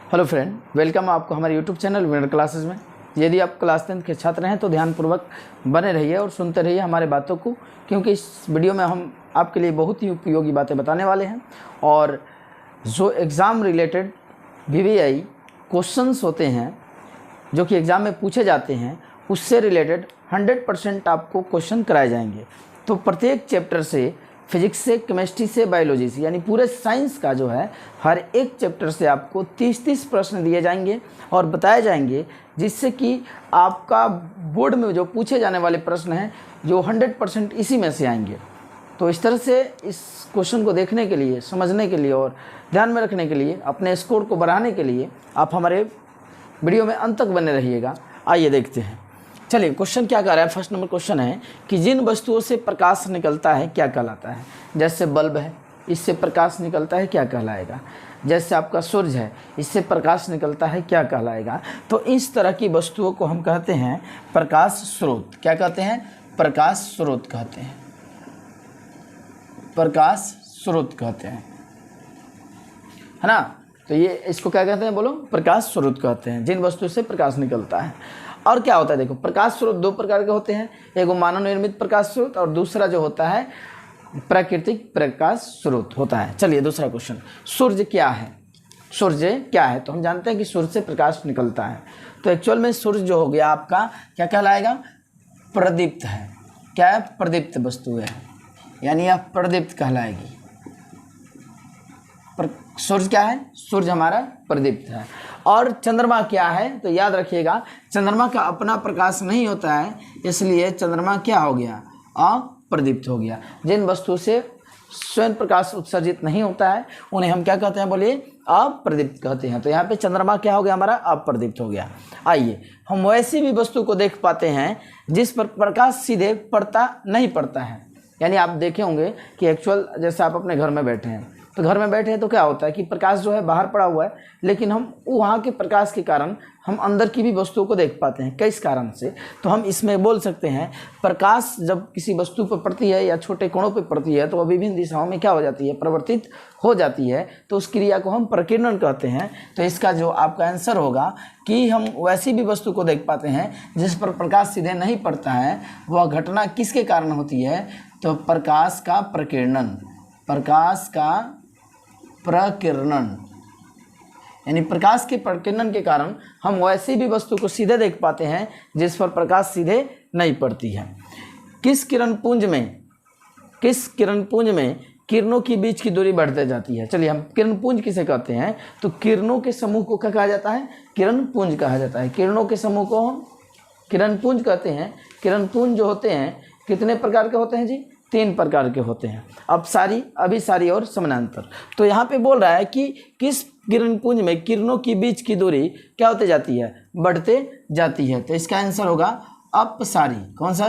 Hello friend, welcome आपको हमारे YouTube channel winner classes में। यदि आप क्लास 10 के छात्र हैं तो ध्यानपूर्वक बने रहिए और सुनते रहिए हमारे बातों को, क्योंकि इस वीडियो में हम आपके लिए बहुत ही उपयोगी बातें बताने वाले हैं। और जो एग्ज़ाम रिलेटेड VVI क्वेश्चंस होते हैं जो कि एग्ज़ाम में पूछे जाते हैं, उससे रिलेटेड 100% आपको क्वेश्चन कराए जाएंगे। तो प्रत्येक चैप्टर से, फिजिक्स से, केमिस्ट्री से, बायोलॉजी से, यानी पूरे साइंस का जो है हर एक चैप्टर से आपको 30-30 प्रश्न दिए जाएंगे और बताए जाएंगे, जिससे कि आपका बोर्ड में जो पूछे जाने वाले प्रश्न हैं जो 100% इसी में से आएंगे। तो इस तरह से इस क्वेश्चन को देखने के लिए, समझने के लिए और ध्यान में रखने के लिए, अपने स्कोर को बढ़ाने के लिए आप हमारे वीडियो में अंत तक बने रहिएगा। आइए देखते हैं। चलिए, क्वेश्चन क्या कह रहा है। फर्स्ट नंबर क्वेश्चन है कि जिन वस्तुओं से प्रकाश निकलता है क्या कहलाता है। जैसे बल्ब है, इससे प्रकाश निकलता है, क्या कहलाएगा। जैसे आपका सूरज है, इससे प्रकाश निकलता है, क्या कहलाएगा। तो इस तरह की वस्तुओं को हम कहते हैं प्रकाश स्रोत। क्या कहते हैं? प्रकाश स्रोत कहते हैं। प्रकाश स्रोत कहते हैं, है ना। तो ये इसको क्या कहते हैं, बोलो? प्रकाश स्रोत कहते हैं, जिन वस्तुओं से प्रकाश निकलता है। और क्या होता है, देखो, प्रकाश स्रोत दो प्रकार के होते हैं। एक मानव निर्मित प्रकाश स्रोत और दूसरा जो होता है प्राकृतिक प्रकाश स्रोत होता है। चलिए दूसरा क्वेश्चन, सूर्य क्या है। सूर्य क्या है? तो हम जानते हैं कि सूर्य से प्रकाश निकलता है। तो एक्चुअल में सूर्य जो हो गया आपका क्या कहलाएगा? प्रदीप्त है। क्या है? प्रदीप्त वस्तु है, यानी यह प्रदीप्त कहलाएगी। सूर्य क्या है? सूर्य हमारा प्रदीप्त है। और चंद्रमा क्या है? तो याद रखिएगा, चंद्रमा का अपना प्रकाश नहीं होता है, इसलिए चंद्रमा क्या हो गया? अप्रदीप्त हो गया। जिन वस्तु से स्वयं प्रकाश उत्सर्जित नहीं होता है उन्हें हम क्या कहते हैं, बोलिए? अप्रदीप्त कहते हैं। तो यहाँ पे चंद्रमा क्या हो गया? हमारा अप्रदीप्त हो गया। आइए, हम वैसी भी वस्तु को देख पाते हैं जिस पर प्रकाश सीधे नहीं पड़ता है। यानी आप देखे होंगे कि एक्चुअल जैसे आप अपने घर में बैठे हैं, तो घर में बैठे हैं तो क्या होता है कि प्रकाश जो है बाहर पड़ा हुआ है, लेकिन हम वहाँ के प्रकाश के कारण हम अंदर की भी वस्तुओं को देख पाते हैं। किस कारण से? तो हम इसमें बोल सकते हैं, प्रकाश जब किसी वस्तु पर पड़ती है या छोटे कोणों पर पड़ती है तो वह विभिन्न दिशाओं में क्या हो जाती है? परिवर्तित हो जाती है। तो उस क्रिया को हम प्रकीर्णन कहते हैं। तो इसका जो आपका आंसर होगा कि हम वैसी भी वस्तु को देख पाते हैं जिस पर प्रकाश सीधे नहीं पड़ता है, वह घटना किसके कारण होती है? तो प्रकाश का प्रकीर्णन। प्रकाश का प्रकीर्णन, यानी प्रकाश के प्रकीर्णन के कारण हम वैसी भी वस्तु को सीधे देख पाते हैं जिस पर प्रकाश सीधे नहीं पड़ती है। किस किरणपुंज में किरणों के बीच की दूरी बढ़ते जाती है। चलिए, हम किरणपुंज किसे कहते हैं? तो किरणों के समूह को क्या कहा जाता है? किरणपुंज कहा जाता है। किरणों के समूह को हम किरणपुंज कहते हैं। किरणपुंज जो होते हैं कितने प्रकार के होते हैं जी? 3 प्रकार के होते हैं, अपसारी, अभिसारी और समानांतर। तो यहाँ पे बोल रहा है कि किस किरणपुंज में किरणों के बीच की दूरी क्या होते जाती है? बढ़ते जाती है। तो इसका आंसर होगा अपसारी। कौन सा?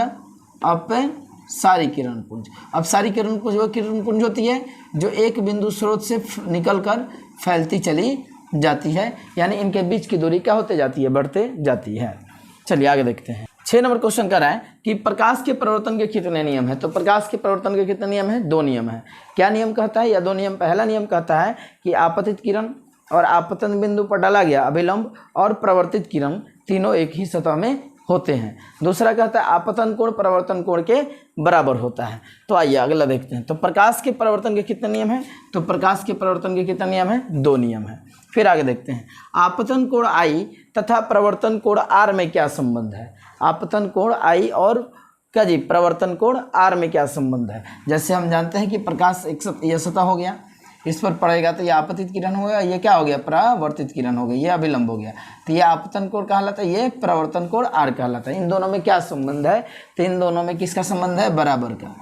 अपसारी किरणपुंज। अपसारी किरणपुंज वो किरणपुंज होती है जो एक बिंदु स्रोत से निकलकर फैलती चली जाती है, यानी इनके बीच की दूरी क्या होते जाती है? बढ़ते जाती है। चलिए आगे देखते हैं। 6 नंबर क्वेश्चन कर रहा है कि प्रकाश के परिवर्तन के कितने नियम हैं। तो प्रकाश के परिवर्तन के कितने नियम हैं? 2 नियम हैं। क्या नियम कहता है या 2 नियम? पहला नियम कहता है कि आपतित किरण और आपतन बिंदु पर डाला गया अभिलंब और प्रवर्तित किरण तीनों एक ही सतह में होते हैं। दूसरा कहता है आपतन कोण प्रवर्तन कोण के बराबर होता है। तो आइए अगला देखते हैं। तो प्रकाश के परिवर्तन के कितने नियम हैं? तो प्रकाश के परिवर्तन के कितने नियम हैं? 2 नियम हैं। फिर आगे देखते हैं, आपतन कोण I तथा प्रवर्तन कोण R में क्या संबंध है। आपतन कोण I और क्या जी? प्रवर्तन कोण R में क्या संबंध है। जैसे हम जानते हैं कि प्रकाश एक यह सतह हो गया, इस पर पड़ेगा तो यह आपतित किरण हो गया, ये क्या हो गया? प्रवर्तित किरण हो गई, ये अभिलंब हो गया। तो ये आपतन कोण कहलाता है, ये प्रवर्तन कोण R कहलाता है। इन दोनों में क्या संबंध है? तो इन दोनों में किसका संबंध है? बराबर का।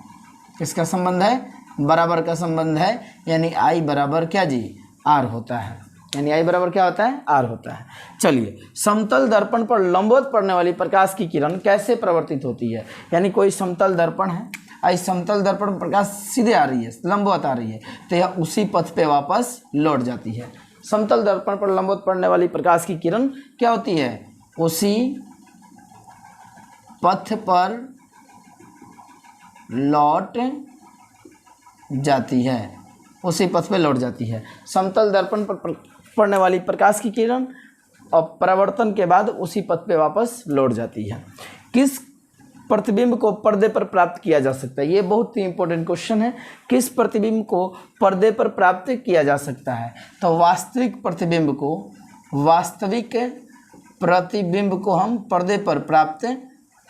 किसका संबंध है? बराबर का संबंध है, यानी I बराबर क्या जी? R होता है। यानी I बराबर क्या होता है? R होता है। चलिए, समतल दर्पण पर लंबवत पड़ने वाली प्रकाश की किरण कैसे प्रवर्तित होती है। यानी कोई समतल दर्पण है, इस समतल दर्पण में प्रकाश सीधे आ रही है, लंबवत आ रही है, तो यह उसी पथ पे वापस लौट जाती है। समतल दर्पण पर लंबवत पड़ने वाली प्रकाश की किरण क्या होती है? उसी पथ पर लौट जाती है, उसी पथ पे लौट जाती है। समतल दर्पण पर पड़ने वाली प्रकाश की किरण और परावर्तन के बाद उसी पथ पे वापस लौट जाती है। किस प्रतिबिंब को पर्दे पर प्राप्त किया जा सकता है? ये बहुत ही इंपॉर्टेंट क्वेश्चन है। किस प्रतिबिंब को पर्दे पर प्राप्त किया जा सकता है? तो वास्तविक प्रतिबिंब को हम पर्दे पर प्राप्त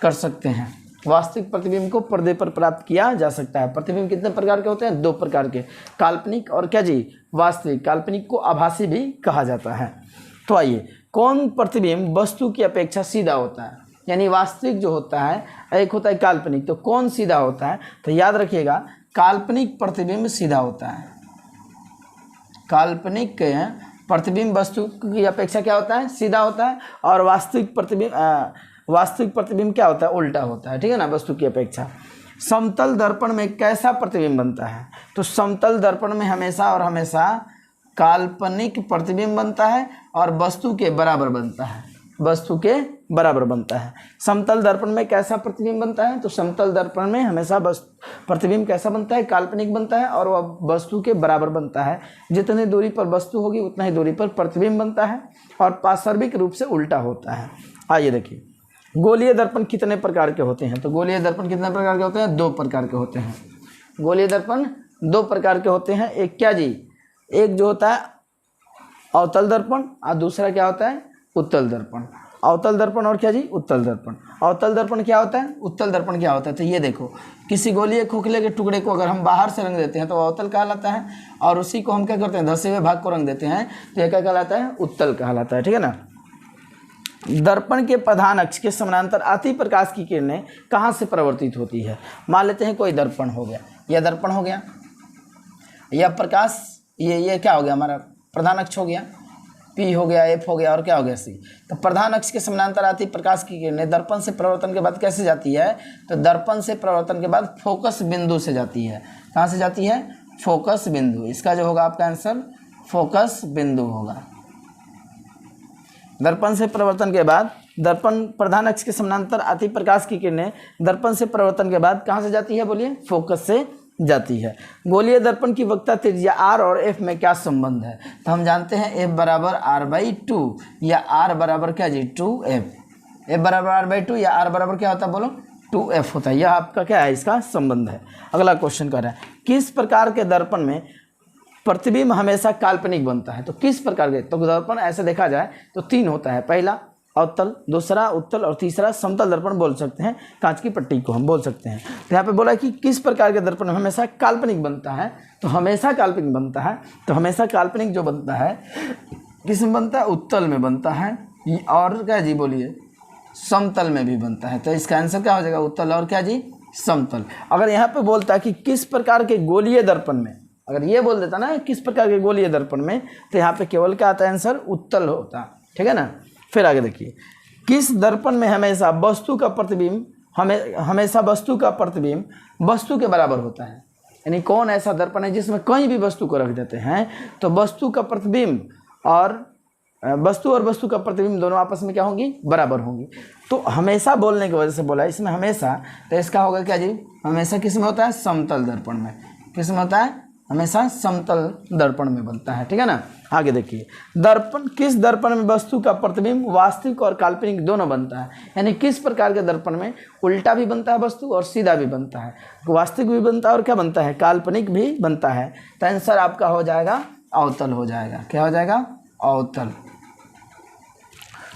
कर सकते हैं। वास्तविक प्रतिबिंब को पर्दे पर प्राप्त किया जा सकता है। प्रतिबिंब कितने प्रकार के होते हैं? 2 प्रकार के, काल्पनिक और क्या जी, वास्तविक। काल्पनिक को आभासी भी कहा जाता है। तो आइए, कौन प्रतिबिंब वस्तु की अपेक्षा सीधा होता है? यानी वास्तविक जो होता है, एक होता है काल्पनिक, तो कौन सीधा होता है? तो याद रखिएगा, काल्पनिक प्रतिबिंब सीधा होता है। काल्पनिक प्रतिबिंब वस्तु की अपेक्षा क्या होता है? सीधा होता है। और वास्तविक प्रतिबिंब क्या होता है? उल्टा होता है, ठीक है ना, वस्तु की अपेक्षा। समतल दर्पण में कैसा प्रतिबिंब बनता है? तो समतल दर्पण में हमेशा और हमेशा काल्पनिक प्रतिबिंब बनता है और वस्तु के बराबर बनता है। वस्तु के बराबर बनता है। समतल दर्पण में कैसा प्रतिबिंब बनता है? तो समतल दर्पण में हमेशा प्रतिबिंब कैसा बनता है? काल्पनिक बनता है और वह वस्तु के बराबर बनता है। जितनी दूरी पर वस्तु होगी उतना ही दूरी पर प्रतिबिंब बनता है और पार्श्विक रूप से उल्टा होता है। आइए देखिए, गोलीय दर्पण कितने प्रकार के होते हैं? तो गोलीय दर्पण कितने प्रकार के होते हैं? 2 प्रकार के होते हैं। गोलीय दर्पण 2 प्रकार के होते हैं। एक क्या जी, एक जो होता है अवतल दर्पण और दूसरा क्या होता है? उत्तल दर्पण। अवतल दर्पण और क्या जी? उत्तल दर्पण। अवतल दर्पण क्या होता है? उत्तल दर्पण क्या होता है? तो ये देखो, किसी गोलीय खोखले के टुकड़े को अगर हम बाहर से रंग देते हैं तो अवतल कहलाता है, और उसी को हम क्या करते हैं? धसे हुए भाग को रंग देते हैं तो यह क्या कहलाता है? उत्तल कहलाता है, ठीक है ना। दर्पण के प्रधान अक्ष के समानांतर आती प्रकाश की किरणें कहाँ से प्रवर्तित होती है? मान लेते हैं कोई दर्पण हो गया, यह दर्पण हो गया, यह प्रकाश, ये क्या हो गया? हमारा प्रधान अक्ष हो गया, P हो गया, F हो गया और क्या हो गया? C। तो प्रधान अक्ष के समानांतर आती प्रकाश की किरणें दर्पण से प्रवर्तन के बाद कैसे जाती है? तो दर्पण से प्रवर्तन के बाद फोकस बिंदु से जाती है। कहाँ से जाती है? फोकस बिंदु। इसका जो होगा आपका आंसर फोकस बिंदु होगा। दर्पण से प्रवर्तन के बाद, दर्पण प्रधान अक्ष के समानांतर आती प्रकाश की किरणें दर्पण से प्रवर्तन के बाद कहाँ से जाती है? बोलिए, फोकस से जाती है। गोलीय दर्पण की वक्रता त्रिज्या R और F में क्या संबंध है? तो हम जानते हैं F बराबर R/2 या R बराबर क्या जी? 2F। F बराबर R/2 या R बराबर क्या होता है? बोलो, 2F होता है। यह आपका क्या है? इसका संबंध है। अगला क्वेश्चन कर रहा है, किस प्रकार के दर्पण में प्रतिबिंब हमेशा काल्पनिक बनता है? तो किस प्रकार के? तो दर्पण ऐसे देखा जाए तो 3 होता है। पहला अवतल, दूसरा उत्तल और तीसरा समतल दर्पण बोल सकते हैं। कांच की पट्टी को हम बोल सकते हैं। तो यहाँ पे बोला कि किस प्रकार के दर्पण हमेशा काल्पनिक बनता है? तो हमेशा काल्पनिक बनता है। तो हमेशा काल्पनिक जो बनता है किस में बनता है? उत्तल में बनता है। और क्या जी? बोलिए, समतल में भी बनता है। तो इसका आंसर क्या हो जाएगा? उत्तल और क्या जी? समतल। अगर यहाँ पे बोलता है कि किस प्रकार के गोलीय दर्पण में, अगर ये बोल देता ना किस प्रकार के गोलीय दर्पण में, तो यहाँ पे केवल क्या आता है? आंसर उत्तल होता, ठीक है ना। फिर आगे देखिए, किस दर्पण में हमेशा वस्तु का प्रतिबिंब वस्तु के बराबर होता है? यानी कौन ऐसा दर्पण है जिसमें कहीं भी वस्तु को रख देते हैं तो वस्तु का प्रतिबिंब और वस्तु का प्रतिबिंब दोनों आपस में क्या होंगी? बराबर होंगी। तो हमेशा बोलने की वजह से बोला इसमें हमेशा, तो इसका होगा क्या जी? हमेशा किस में होता है? समतल दर्पण में। किस में होता है? हमेशा समतल दर्पण में बनता है, ठीक है ना। आगे देखिए, किस दर्पण में वस्तु का प्रतिबिंब वास्तविक और काल्पनिक दोनों बनता है? यानी किस प्रकार के दर्पण में उल्टा भी बनता है वस्तु और सीधा भी बनता है, वास्तविक भी बनता है और क्या बनता है? काल्पनिक भी बनता है। तो आंसर आपका हो जाएगा अवतल हो जाएगा। क्या हो जाएगा? अवतल।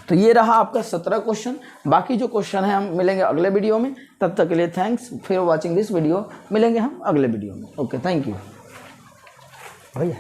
तो ये रहा आपका 17 क्वेश्चन। बाकी जो क्वेश्चन है हम मिलेंगे अगले वीडियो में। तब तक के लिए thanks for watching this video. मिलेंगे हम अगले वीडियो में। ओके, थैंक यू भैया।